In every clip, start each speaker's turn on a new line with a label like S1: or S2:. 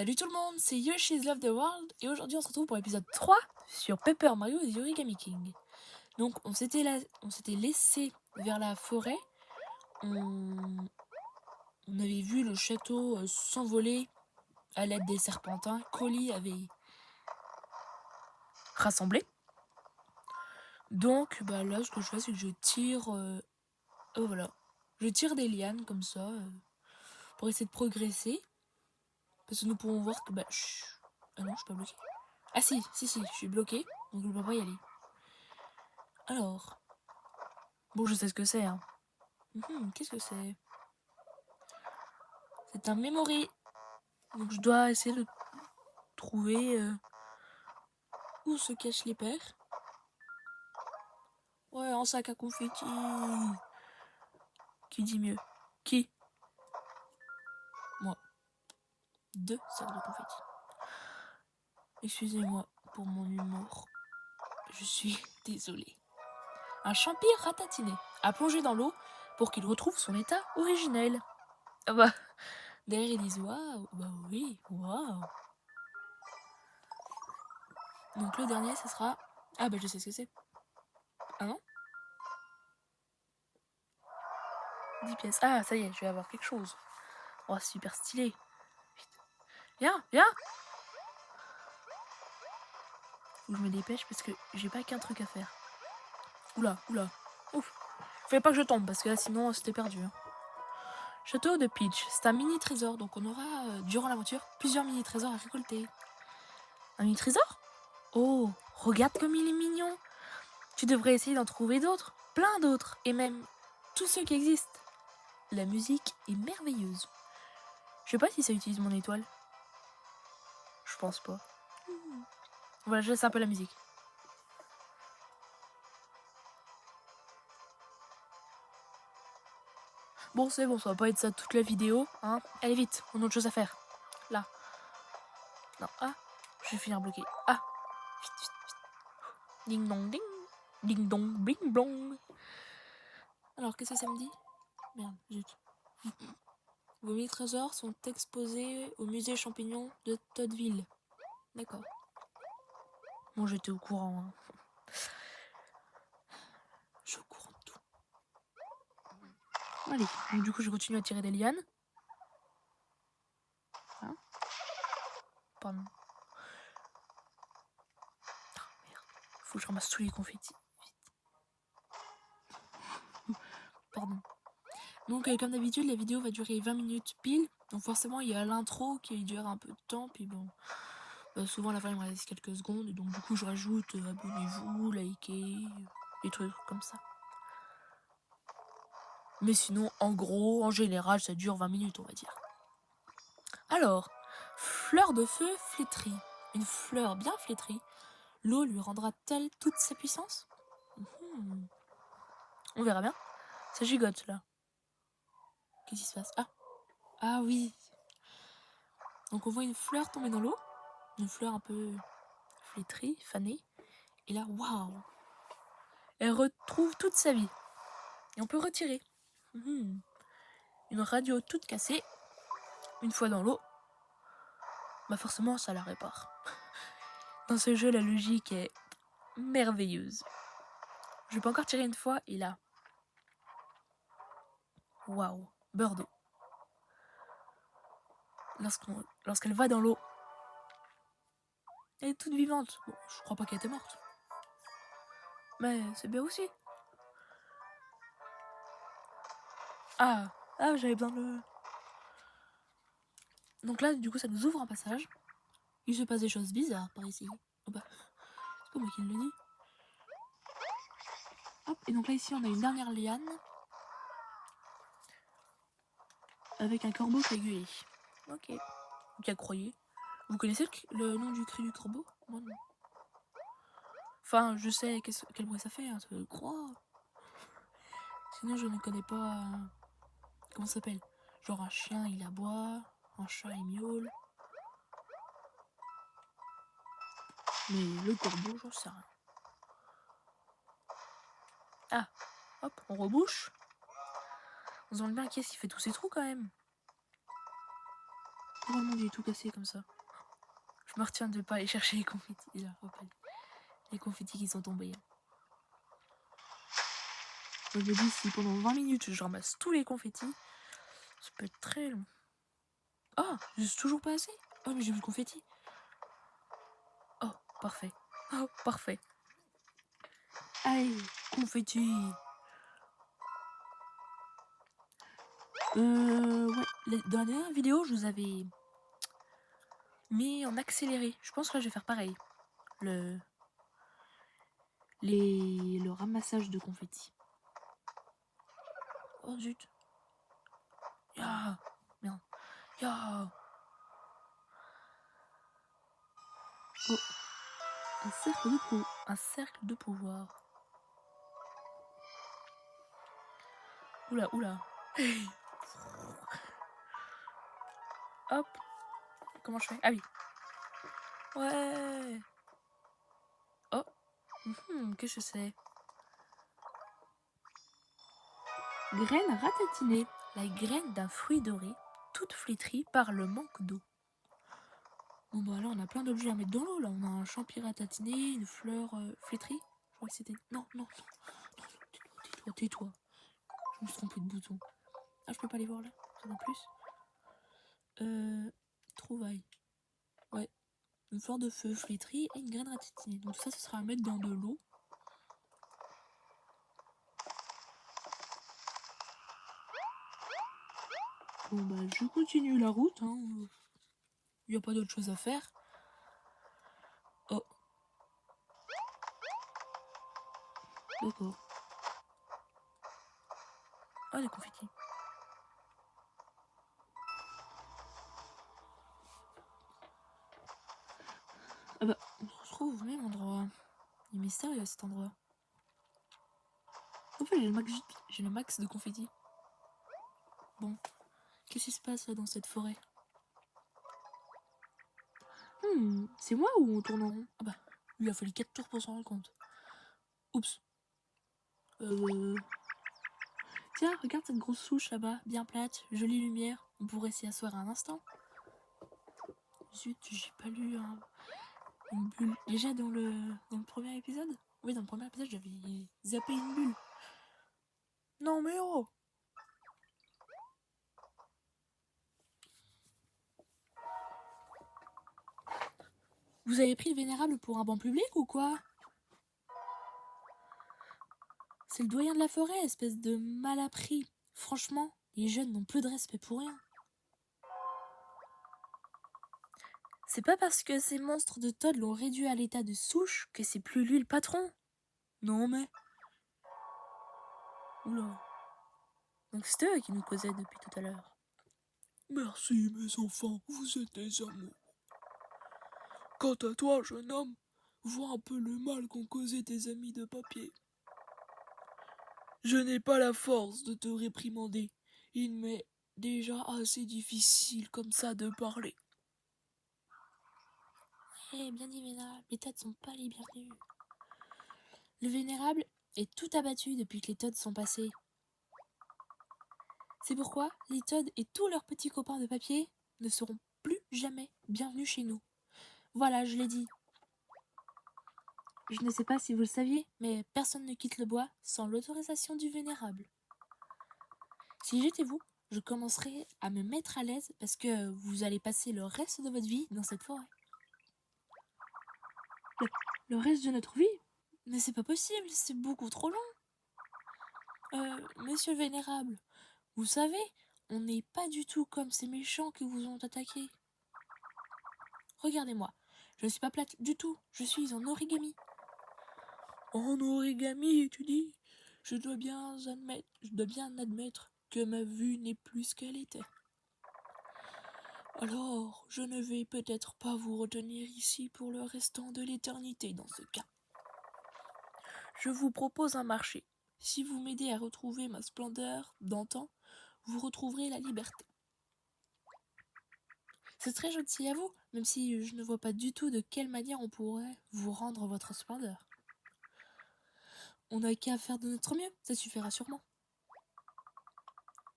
S1: Salut tout le monde, c'est Yoshi's Love the World et aujourd'hui on se retrouve pour l'épisode 3 sur Paper Mario et The Origami King. Donc on s'était laissé vers la forêt, on avait vu le château s'envoler à l'aide des serpentins qu'Oli avait rassemblés. Donc là ce que je fais c'est que je tire, je tire des lianes comme ça pour essayer de progresser. Parce que nous pourrons voir que ah non je suis pas bloqué. Ah si, je suis bloqué, donc je ne peux pas y aller. Alors, bon, je sais ce que c'est, hein. Qu'est-ce que c'est? C'est un memory. Donc je dois essayer de trouver où se cachent les pères. Ouais, un sac à confetti. Qui dit mieux? Qui? Moi. 2 sacs de confetti. Excusez-moi pour mon humour. Je suis désolée. Un champi ratatiné a plongé dans l'eau pour qu'il retrouve son état originel. Ah bah, derrière ils disent waouh, bah oui, waouh. Donc le dernier, ce sera... Ah bah je sais ce que c'est. Ah non? 10 pièces. Ah ça y est, je vais avoir quelque chose. Oh super stylé. Vite. Viens. Faut que je me dépêche parce que j'ai pas qu'un truc à faire. Oula. Ouf. Fallait pas que je tombe parce que là sinon c'était perdu. Hein. Château de Peach, c'est un mini trésor. Donc on aura durant l'aventure plusieurs mini trésors à récolter. Un mini trésor? Oh, regarde comme il est mignon. Tu devrais essayer d'en trouver d'autres. Plein d'autres. Et même tous ceux qui existent. La musique est merveilleuse. Je sais pas si ça utilise mon étoile. Je pense pas. Voilà, je laisse un peu la musique. Bon, c'est bon, ça va pas être ça toute la vidéo, hein. Allez vite, on a autre chose à faire. Là. Non, ah, je vais finir bloqué. Ah, vite. Ding dong ding. Ding dong bing blong. Alors, qu'est-ce que ça me dit? Merde, zut. Vos 1000 trésors sont exposés au musée champignon de Toadville. D'accord. Bon, j'étais au courant, hein. Je suis au courant de tout. Allez, donc du coup, je continue à tirer des lianes. Hein? Pardon. Oh, merde. Faut que je ramasse tous les confettis. Vite. Pardon. Donc, comme d'habitude, la vidéo va durer 20 minutes pile. Donc, forcément, il y a l'intro qui dure un peu de temps. Puis bon, souvent à la fin, il me reste quelques secondes. Et donc, du coup, je rajoute abonnez-vous, likez, des trucs comme ça. Mais sinon, en gros, en général, ça dure 20 minutes, on va dire. Alors, fleur de feu flétrie. Une fleur bien flétrie. L'eau lui rendra-t-elle toute sa puissance? On verra bien. Ça gigote, là. Qu'est-ce qui se passe? Ah oui. Donc on voit une fleur tomber dans l'eau. Une fleur un peu flétrie, fanée. Et là, waouh! Elle retrouve toute sa vie. Et on peut retirer. Une radio toute cassée. Une fois dans l'eau. Bah forcément, ça la répare. Dans ce jeu, la logique est merveilleuse. Je peux encore tirer une fois et là. Waouh! Beurre d'eau. Lorsqu'elle va dans l'eau, elle est toute vivante. Bon, je crois pas qu'elle était morte. Mais c'est bien aussi. Ah, j'avais besoin de... Donc là, du coup, ça nous ouvre un passage. Il se passe des choses bizarres par ici. Oh bah, c'est pas moi qui le dis. Hop, et donc là, ici, on a une dernière liane. Avec un corbeau qui est aiguillé. Ok. Qui a croyé. Vous connaissez le nom du cri du corbeau? Moi non. Enfin, je sais quel bruit ça fait, hein, ça fait croix. Sinon, je ne connais pas... comment ça s'appelle? Genre un chien, il aboie. Un chat, il miaule. Mais le corbeau, j'en sais rien. Ah, hop, on rebouche. On se demande bien qui est-ce qui fait tous ces trous quand même. Pourquoi le monde est tout cassé comme ça? Je me retiens de pas aller chercher les confettis. Là, les confettis qui sont tombés. Je me dis, si pendant 20 minutes je ramasse tous les confettis, ça peut être très long. Ah, c'est toujours pas assez. Oh, mais j'ai vu le confetti. Oh, parfait. Oh, parfait. Allez, confetti. Ouais, dans la dernière vidéo, je vous avais mis en accéléré. Je pense que là, je vais faire pareil. Le ramassage de confetti. Oh zut. Ya. Merde. Ya. Oh. Un cercle de pouvoir. Oula, oula. Hop. Comment je fais? Ah oui. Ouais. Oh. Qu'est-ce que c'est? Graine ratatinée. La graine d'un fruit doré, toute flétrie par le manque d'eau. Bon bah là on a plein d'objets à mettre dans l'eau. Là on a un champi ratatiné, une fleur flétrie. Je crois que c'était... Non, tais-toi. Je me suis trompée de bouton. Ah, je peux pas les voir là, ça va plus. Trouvaille. Ouais. Une fleur de feu flétrie et une graine ratatinée. Donc ça, ce sera à mettre dans de l'eau. Bon bah je continue la route. Il n'y a pas d'autre chose à faire. Oh. D'accord. Ah, des confettis. Ah bah, on se retrouve au même endroit. Il est mystérieux cet endroit. En fait, j'ai le max de confettis. Bon, qu'est-ce qui se passe là dans cette forêt? C'est moi ou on tourne en rond? Ah bah, il a fallu 4 tours pour s'en rendre compte. Oups. Tiens, regarde cette grosse souche là-bas, bien plate, jolie lumière. On pourrait s'y asseoir un instant. Zut, j'ai pas lu une bulle. Déjà dans le premier épisode? Oui, dans le premier épisode, j'avais zappé une bulle. Non mais oh! Vous avez pris le vénérable pour un banc public ou quoi? C'est le doyen de la forêt, espèce de malappris. Franchement, les jeunes n'ont plus de respect pour rien. C'est pas parce que ces monstres de Todd l'ont réduit à l'état de souche que c'est plus lui le patron. Non mais... Oula. Donc c'est eux qui nous causaient depuis tout à l'heure. Merci mes enfants, vous êtes des amours. Quant à toi, jeune homme, vois un peu le mal qu'ont causé tes amis de papier. Je n'ai pas la force de te réprimander. Il m'est déjà assez difficile comme ça de parler. Eh bien dit Vénérable, les Toads sont pas les bienvenus. Le Vénérable est tout abattu depuis que les Toads sont passés. C'est pourquoi les Toads et tous leurs petits copains de papier ne seront plus jamais bienvenus chez nous. Voilà, je l'ai dit. Je ne sais pas si vous le saviez, mais personne ne quitte le bois sans l'autorisation du Vénérable. Si j'étais vous, je commencerais à me mettre à l'aise parce que vous allez passer le reste de votre vie dans cette forêt. Le reste de notre vie? Mais c'est pas possible, c'est beaucoup trop long. Monsieur Vénérable, vous savez, on n'est pas du tout comme ces méchants qui vous ont attaqué. Regardez-moi, je ne suis pas plate du tout, je suis en origami. En origami, tu dis? Je dois bien admettre que ma vue n'est plus ce qu'elle était. Alors, je ne vais peut-être pas vous retenir ici pour le restant de l'éternité dans ce cas. Je vous propose un marché. Si vous m'aidez à retrouver ma splendeur d'antan, vous retrouverez la liberté. C'est très gentil à vous, même si je ne vois pas du tout de quelle manière on pourrait vous rendre votre splendeur. On n'a qu'à faire de notre mieux, ça suffira sûrement.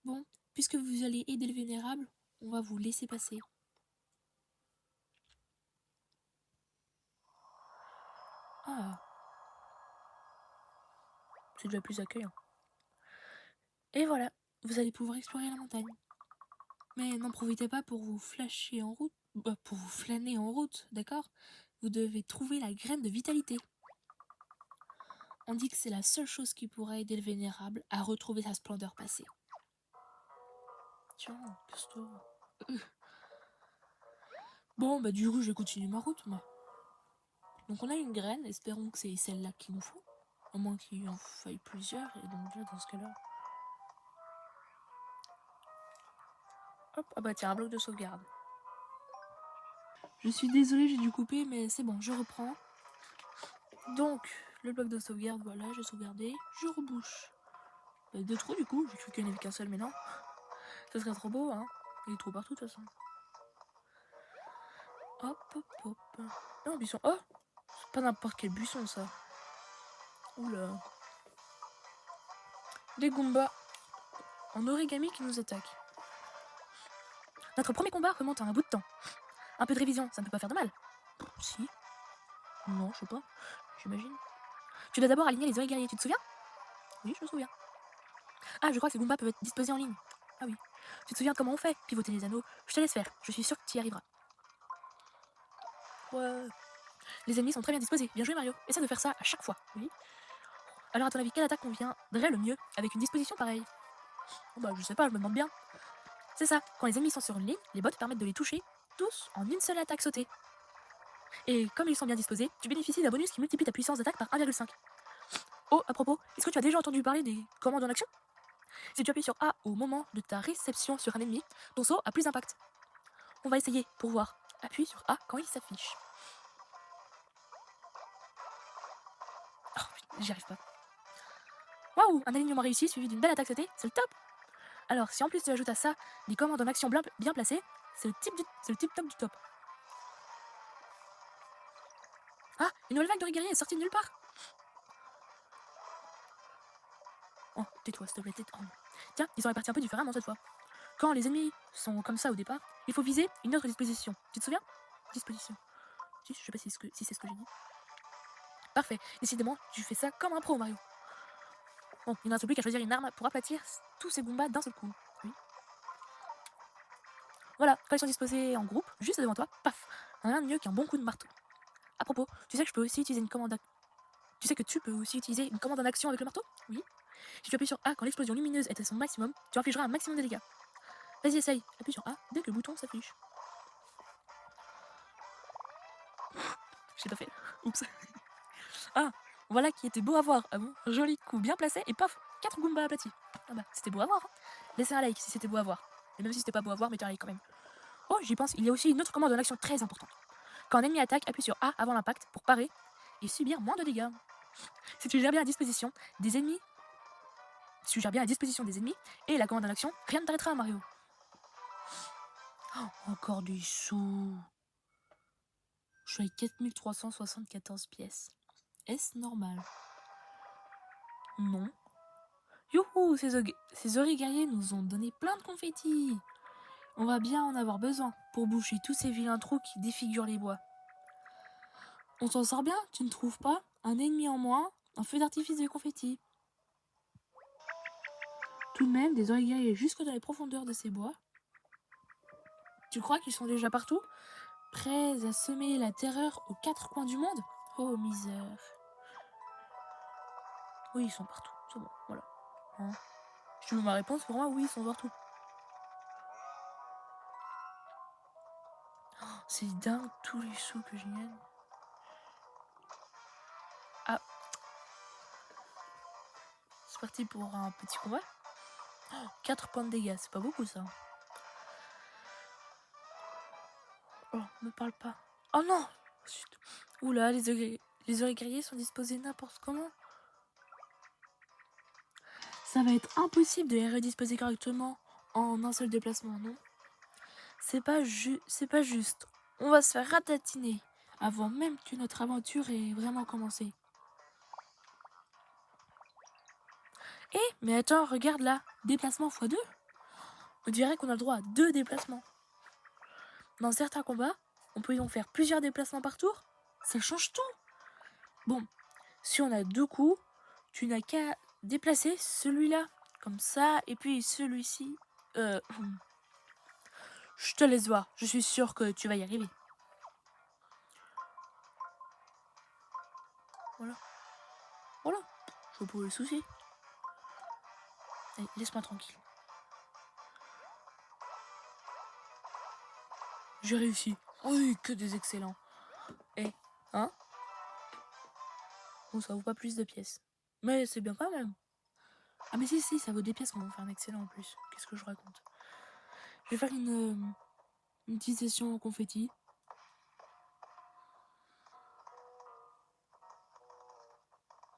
S1: Bon, puisque vous allez aider le Vénérable, on va vous laisser passer. Ah. C'est déjà plus accueillant. Et voilà, vous allez pouvoir explorer la montagne. Mais n'en profitez pas pour vous flasher en route, pour vous flâner en route, d'accord? Vous devez trouver la graine de vitalité. On dit que c'est la seule chose qui pourrait aider le vénérable à retrouver sa splendeur passée. Tiens, qu'est-ce que... Bon, bah du coup, je vais continuer ma route, moi. Donc on a une graine, espérons que c'est celle-là qu'il nous faut. À moins qu'il en faille plusieurs, et donc là, dans ce cas-là... Hop, ah bah tiens, un bloc de sauvegarde. Je suis désolée, j'ai dû couper, mais c'est bon, je reprends. Donc, le bloc de sauvegarde, voilà, j'ai sauvegardé. Je rebouche. Deux trous, du coup, j'ai cru qu'il n'y en avait qu'un seul, mais non. Ça serait trop beau, hein. Il y a des trous partout, de toute façon. Hop, hop, hop. Oh, un buisson. Oh, c'est pas n'importe quel buisson, ça. Oula. Des Goombas en origami qui nous attaquent. Notre premier combat remonte à un bout de temps. Un peu de révision, ça ne peut pas faire de mal. Si. Non, je sais pas. J'imagine. Tu dois d'abord aligner les oreilles guerriers, tu te souviens? Oui, je me souviens. Ah, je crois que ces Goombas peuvent être disposés en ligne. Ah oui. Tu te souviens de comment on fait? Pivoter les anneaux. Je te laisse faire. Je suis sûre que tu y arriveras. Ouais. Les ennemis sont très bien disposés. Bien joué, Mario. Essaie de faire ça à chaque fois. Oui. Alors, à ton avis, quelle attaque conviendrait le mieux avec une disposition pareille? Oh, bah, je sais pas, je me demande bien. C'est ça. Quand les ennemis sont sur une ligne, les bottes permettent de les toucher tous en une seule attaque sautée. Et comme ils sont bien disposés, tu bénéficies d'un bonus qui multiplie ta puissance d'attaque par 1,5. Oh, à propos, est-ce que tu as déjà entendu parler des commandes en action? Si tu appuies sur A au moment de ta réception sur un ennemi, ton saut a plus d'impact. On va essayer pour voir. Appuie sur A quand il s'affiche. Oh putain, j'y arrive pas. Waouh, un alignement réussi suivi d'une belle attaque sautée, c'est le top. Alors, si en plus tu ajoutes à ça des commandes en action bien placées, c'est le type top du top. Ah, une nouvelle vague de guerriers est sortie de nulle part. Oh, tais-toi, s'il te plaît, tais-toi. Oh. Tiens, ils sont répartis un peu différemment cette fois. Quand les ennemis sont comme ça au départ, il faut viser une autre disposition. Tu te souviens? Disposition. Je sais pas si c'est ce que j'ai dit. Parfait. Décidément, tu fais ça comme un pro, Mario. Bon, il ne reste plus qu'à choisir une arme pour aplatir tous ces Goombas d'un seul coup. Oui. Voilà, quand ils sont disposés en groupe, juste devant toi, paf, rien de mieux qu'un bon coup de marteau. À propos, tu sais que je peux aussi utiliser une commande. Tu sais que tu peux aussi utiliser une commande en action avec le marteau? Oui. Si tu appuies sur A quand l'explosion lumineuse est à son maximum, tu infligeras un maximum de dégâts. Vas-y, essaye. Appuie sur A dès que le bouton s'affiche. J'ai pas fait. Oups. Ah, voilà qui était beau à voir. Ah bon? Joli coup bien placé et paf, 4 Goombas aplatis. Ah bah, c'était beau à voir. Hein. Laissez un like si c'était beau à voir. Et même si c'était pas beau à voir, mettez un like quand même. Oh, j'y pense, il y a aussi une autre commande en action très importante. Quand un ennemi attaque, appuie sur A avant l'impact pour parer et subir moins de dégâts. Si tu gères bien la disposition des ennemis, et la commande en action, rien ne t'arrêtera, Mario. Oh, encore des sous. Je suis avec 4374 pièces. Est-ce normal? Non. Youhou, ces oreilles guerriers nous ont donné plein de confettis. On va bien en avoir besoin pour boucher tous ces vilains trous qui défigurent les bois. On s'en sort bien, tu ne trouves pas? Un ennemi en moins, un feu d'artifice de confettis. Tout de même, des oreilles guerriers jusque dans les profondeurs de ces bois. Tu crois qu'ils sont déjà partout? Prêts à semer la terreur aux quatre coins du monde? Oh misère. Oui, ils sont partout, c'est bon, voilà. Hein? Si tu veux ma réponse, pour moi, oui, ils sont partout. Oh, c'est dingue tous les sous que je gagne. Ah. C'est parti pour un petit combat. Oh, 4 points de dégâts, c'est pas beaucoup ça. Oh, me parle pas. Oh non! Oula, les oreilles guerriers sont disposés n'importe comment. Ça va être impossible de les redisposer correctement en un seul déplacement, non? C'est pas juste. On va se faire ratatiner avant même que notre aventure ait vraiment commencé. Mais attends, regarde là, déplacement x2. On dirait qu'on a le droit à 2 déplacements. Dans certains combats, on peut donc faire plusieurs déplacements par tour. Ça change tout. Bon, si on a 2 coups, tu n'as qu'à déplacer celui-là, comme ça, et puis celui-ci. Je te laisse voir, je suis sûre que tu vas y arriver. Voilà. Voilà, je vois pas le souci. Allez, laisse-moi tranquille. J'ai réussi. Oui, que des excellents. Eh, hein? Bon, ça vaut pas plus de pièces. Mais c'est bien quand même. Ah mais si, ça vaut des pièces quand on fait un excellent en plus. Qu'est-ce que je raconte? Je vais faire une petite session au confetti.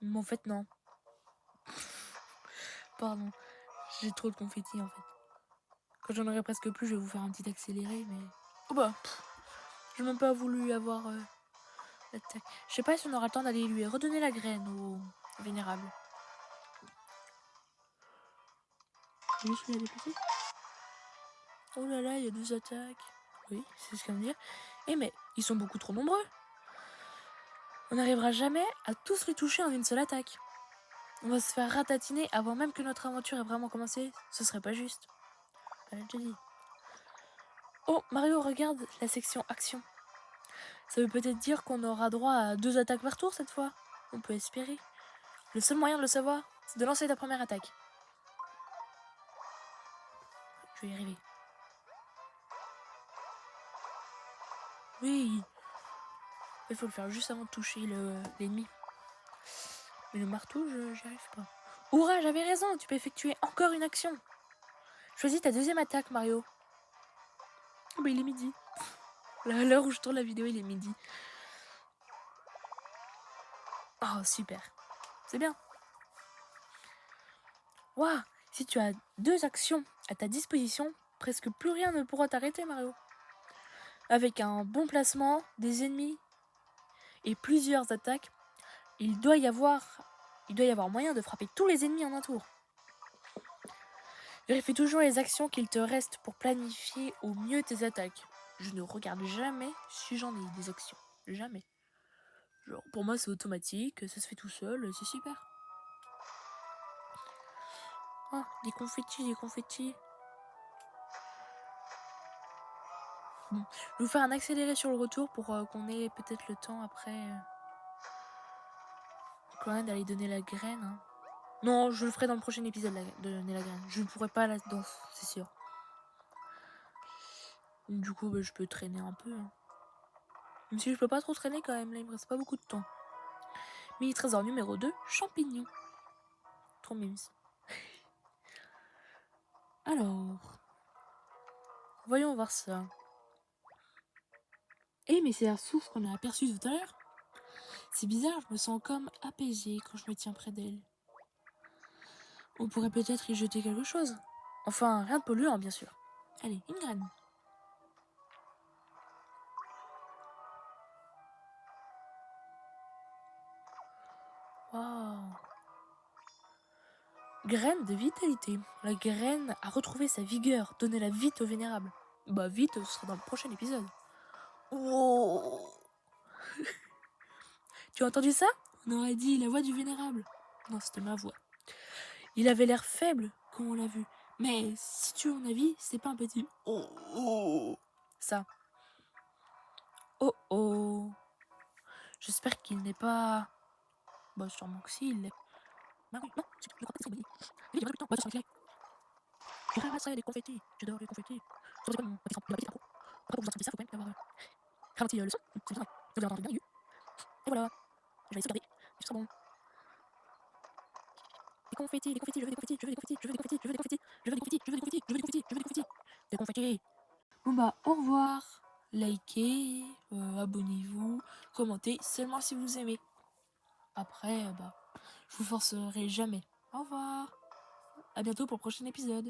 S1: Mais en fait, non. Pardon. J'ai trop de confetti en fait. Quand j'en aurai presque plus, je vais vous faire un petit accéléré, mais... Oh bah, j'ai même pas voulu avoir l'attaque. Je sais pas si on aura le temps d'aller lui redonner la graine au vénérable. J'ai juste lui à déplacer. Oh là là, il y a 2 attaques. Oui, c'est ce qu'on veut dire. Eh mais, ils sont beaucoup trop nombreux. On n'arrivera jamais à tous les toucher en une seule attaque. On va se faire ratatiner avant même que notre aventure ait vraiment commencé. Ce serait pas juste. Elle a déjà dit. Oh, Mario, regarde la section action. Ça veut peut-être dire qu'on aura droit à 2 attaques par tour cette fois. On peut espérer. Le seul moyen de le savoir, c'est de lancer ta première attaque. Je vais y arriver. Oui. Il faut le faire juste avant de toucher l'ennemi. Mais le marteau, j'y arrive pas. Hurrah, j'avais raison, tu peux effectuer encore une action. Choisis ta deuxième attaque, Mario. Oh bah il est midi. Là, à l'heure où je tourne la vidéo, il est midi. Oh, super. C'est bien. Waouh, si tu as 2 actions à ta disposition, presque plus rien ne pourra t'arrêter, Mario. Avec un bon placement, des ennemis et plusieurs attaques, il doit y avoir moyen de frapper tous les ennemis en un tour. Vérifie toujours les actions qu'il te reste pour planifier au mieux tes attaques. Je ne regarde jamais si j'en ai des actions. Jamais. Genre, pour moi, c'est automatique, ça se fait tout seul, c'est super. Ah, des confettis. Bon, je vais vous faire un accéléré sur le retour pour qu'on ait peut-être le temps après quand même d'aller donner la graine. Hein. Non, je le ferai dans le prochain épisode de donner la graine. Je ne pourrai pas là-dedans, c'est sûr. Du coup, bah, je peux traîner un peu. Hein. Même si je peux pas trop traîner quand même, là il me reste pas beaucoup de temps. Mini trésor numéro 2, champignons. Trop mimes. Alors, voyons voir ça. Eh mais c'est la source qu'on a aperçue tout à l'heure. C'est bizarre, je me sens comme apaisée quand je me tiens près d'elle. On pourrait peut-être y jeter quelque chose. Enfin, rien de polluant, bien sûr. Allez, une graine. Waouh. Graine de vitalité. La graine a retrouvé sa vigueur, donné la vite au vénérable. Bah vite, ce sera dans le prochain épisode. Oh. Tu as entendu ça? On aurait dit la voix du vénérable. Non, c'était ma voix. Il avait l'air faible, comme on l'a vu. Mais si tu as mon avis, c'est pas un petit oh. Ça. Oh oh. J'espère qu'il n'est pas... Bah sûrement que si, il l'est. Bah oui, non, c'est le confetti, c'est bon. Oui, il y a plus de temps, bah ça sera je ramasse les confettis, j'adore les confettis. C'est quoi mon petit il a pas été trop. Après pour vous attraper ça, faut quand même avoir ralenti le son, c'est bien, vous avez entendu bien. Et voilà, je vais essayer de garder, c'est très bon. Les confettis, je veux des confettis, je veux des confettis, je veux des confettis, je veux des confettis, je veux des confettis, je veux des confettis, je veux des confettis, je veux des confettis, des confettis. Bon bah au revoir, likez, abonnez-vous, commentez, seulement si vous aimez. Après, bah, je vous forcerai jamais. Au revoir, à bientôt pour le prochain épisode.